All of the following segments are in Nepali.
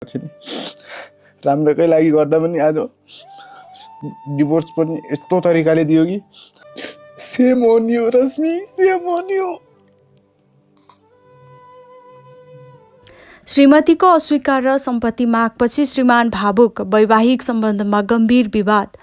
थिएँ राम्रोकै लागि गर्दा पनि आज डिभोर्स पनि यस्तो तरिकाले दियो कि सेम हो नि हो रश्मि, सेम हो नि हो। श्रीमतीको अस्वीकार र सम्पत्ति मागपछि श्रीमान भावुक, वैवाहिक सम्बन्धमा गम्भीर विवाद।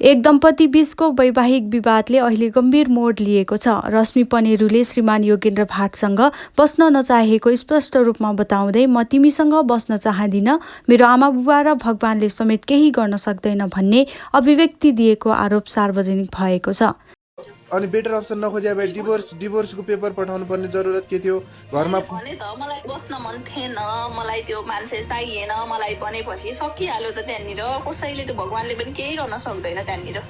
एक दम्पति बीचको वैवाहिक विवादले अहिले गम्भीर मोड लिएको छ। रश्मि पनेरूले श्रीमान योगेन्द्र भाटसँग बस्न नचाहेको स्पष्ट रूपमा बताउँदै म तिमीसँग बस्न चाहदिन, मेरो आमा बुबा र भगवानले समेत केही गर्न सक्दैन भन्ने अभिव्यक्ति दिएको आरोप सार्वजनिक भएको छ। अनि बेटर अप्सन नखोजे भए डिभोर्सको पेपर पठाउनु पर्ने जरुरत के थियो? घरमा भने त मलाई बस्न मन थिएन, मलाई त्यो मान्छे चाहिएन, मलाई भनेपछि सकिहाल्यो त त्यहाँनिर। कसैले त भगवानले पनि केही गर्न सक्दैन त्यहाँनिर।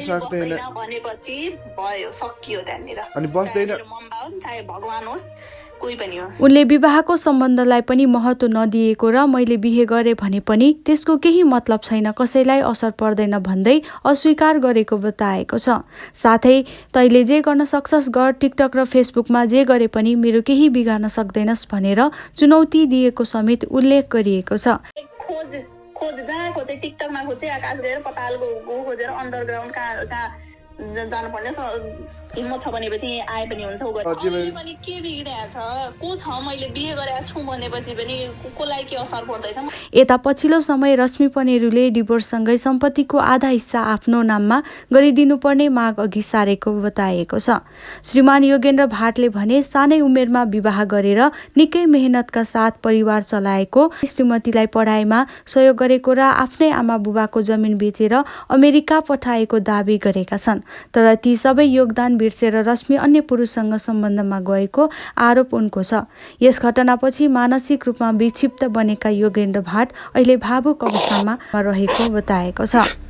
सक्दैन भनेपछि भयो, सकियो त्यहाँनिर। अनि बस्दैन मम्बा हो चाहे भगवान होस् कोही पनि हो। उनले विवाहको सम्बन्धलाई पनि महत्त्व नदिएको र मैले बिहे गरेँ भने पनि त्यसको केही मतलब छैन, कसैलाई असर पर्दैन भन्दै अस्वीकार गरेको बताएको छ। साथै तैँले जे गर्न सक्छस् गर, टिकटक र फेसबुकमा जे गरे पनि मेरो केही बिगार्न सक्दैनस् भनेर चुनौती दिएको समेत उल्लेख गरिएको छ। खोज्दा खोजे टिकटकमा खोजे आकाश गएर पतालको खोजेर अन्डरग्राउन्ड कहाँ जानुपर्ने हिम्मत छ भनेपछि आए पनि हुन्छ। पनि के बिग्रिरहेको छ, को छ मैले बिहे गरेको छु भनेपछि पनि कसलाई के असर पर्दैछ। यता पछिल्लो समय रश्मि पनेरूले डिभोर्ससँगै सम्पत्तिको आधा हिस्सा आफ्नो नाममा गरिदिनुपर्ने माग अघि सारेको बताएको छ। श्रीमान योगेन्द्र भाटले भने सानै उमेरमा विवाह गरेर निकै मेहनतका साथ परिवार चलाएको, श्रीमतीलाई पढाइमा सहयोग गरेको र आफ्नै आमा बुबाको जमिन बेचेर अमेरिका पठाएको दावी गरेका छन्। तर ती सबै योगदान बिर्सेर रश्मि अन्य पुरुषसँग सम्बन्धमा गएको आरोप उनको छ। यस घटनापछि मानसिक रूपमा विक्षिप्त बनेका योगेन्द्र भाट अहिले भावुक अवस्थामा रहेको बताएको छ।